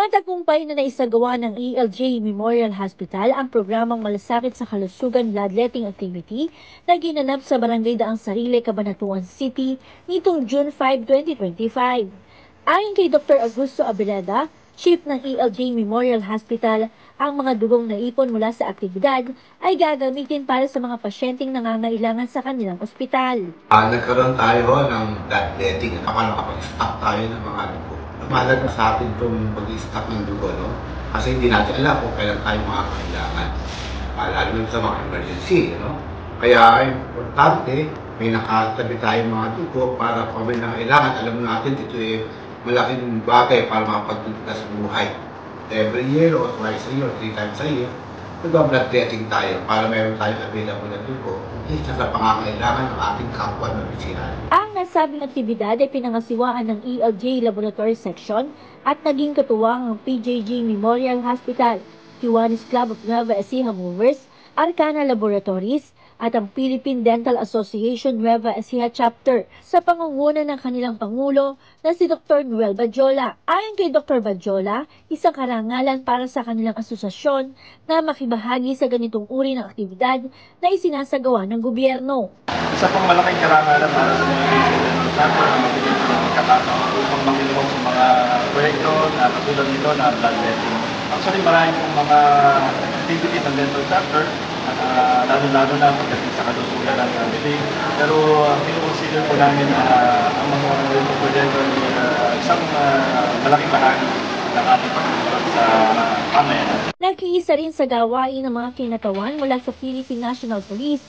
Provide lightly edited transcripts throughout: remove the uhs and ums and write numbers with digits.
Matagumpay na naisagawa ng ELJ Memorial Hospital ang programang Malasakit sa Kalusugan Bloodletting Activity na ginanap sa Barangay Daang Sarile, Cabanatuan City nitong June 5, 2025. Ayon kay Dr. Augusto Abeleda, Chief ng ELJ Memorial Hospital, ang mga dugong naipon mula sa aktibidad ay gagamitin para sa mga pasyenteng nangangailangan sa kanilang ospital. Nagkaroon tayo ng bloodletting. Paano kapag-stock tayo ng mga dugo? Mahalaga sa atin itong mag-stock ng dugo, no? Kasi hindi natin alam kung kailan tayo makakailangan. Lalo na sa mga emergency, no? Kaya importante, may nakatabi tayong mga dugo para kung may nakailangan, alam natin ito malaking bagay para makapagtulog sa buhay. Every year or twice a year or 3 times a year, nag-bloodletting tayo para meron tayong available na dugo sa pangangailangan ng ating kapwa na bisihan. Ang nasabing aktibidad ay pinangasiwaan ng ELJ Laboratory Section at naging katuwang ang PJG Memorial Hospital, Kiwanis Club of Nueva Ecija Movers, Arcana Laboratories, at ang Philippine Dental Association Nueva Ecija Chapter sa pangunguna ng kanilang Pangulo na si Dr. Noel Badjola. Ayon kay Dr. Badjola, isang karangalan para sa kanilang asosasyon na makibahagi sa ganitong uri ng aktibidad na isinasagawa ng gobyerno. Isa pang malaking karangalan para sa mga dental na mabigyan ng pagkakataon upang makilahok sa mga proyekto na katulad nito na bloodletting. Actually, marami pong mga activity ng dental sector, lalo-lalo na pagdating sa kalusugan ng bibig. Pero pinukonsider po namin ang mga dental proyekto isang malaking bahagi ng ating pagtulong sa pamayanan. Nag-iisa rin sa gawain ng mga kinatawan mula sa Philippine National Police,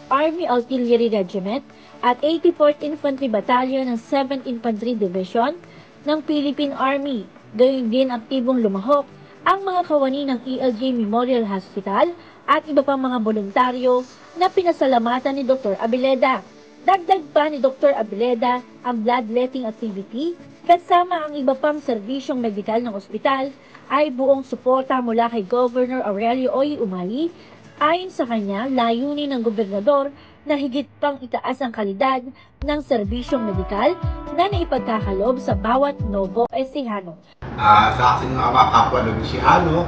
Army Artillery Regiment at 84th Infantry Battalion ng 7th Infantry Division ng Philippine Army. Gayon din aktibong lumahok ang mga kawani ng ELJ Memorial Hospital at iba pang mga voluntaryo na pinasalamatan ni Dr. Abeleda. Dagdag pa ni Dr. Abeleda ang bloodletting activity kasama ang iba pang serbisyong medikal ng ospital ay buong suporta mula kay Governor Aurelio Oy Umali. Ayon sa kanya, layunin ng gobernador na higit pang itaas ang kalidad ng serbisyong medikal na naipagkakalob sa bawat Novo Ecijano. Sa ating mga kapwa na Ecijano,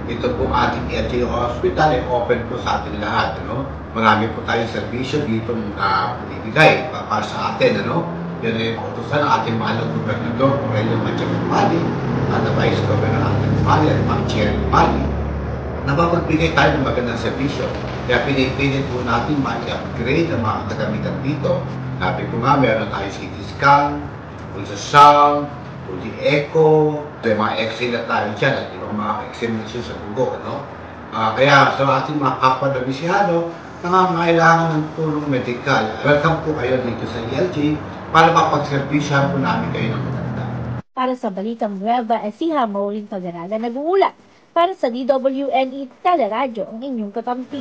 ito po ating ELJ Hospital ay open po sa ating lahat. Ano? Marami po tayong serbisyo dito na binibigay para sa atin. Ano? Yan ay utusan ng ating mahal na gobernador, Aurelio Umali, at ang Vice Governor Anthony Umali at Ma'am Chair Umali, na mapagbigay tayo ng magandang serbisyo. Kaya pinipilit po natin ma-upgrade ang mga kagamitan dito. Sabi ko nga, meron tayo CT scan, ultrasound, fully echo, may mga x-ray na tayo dyan at ibang mga examination sa dugo. No? Kaya sa ating mga kapwa na Ecijano, nangangailangan ng tulong medikal. Welcome po kayo dito sa ELJ para mapagservisyahan po namin kayo ng maganda. Para sa Balitang Nueva Ecija, Maureen Pagaraga nag-uulat. Para sa DWNE Teleradyo, ang inyong kakampi.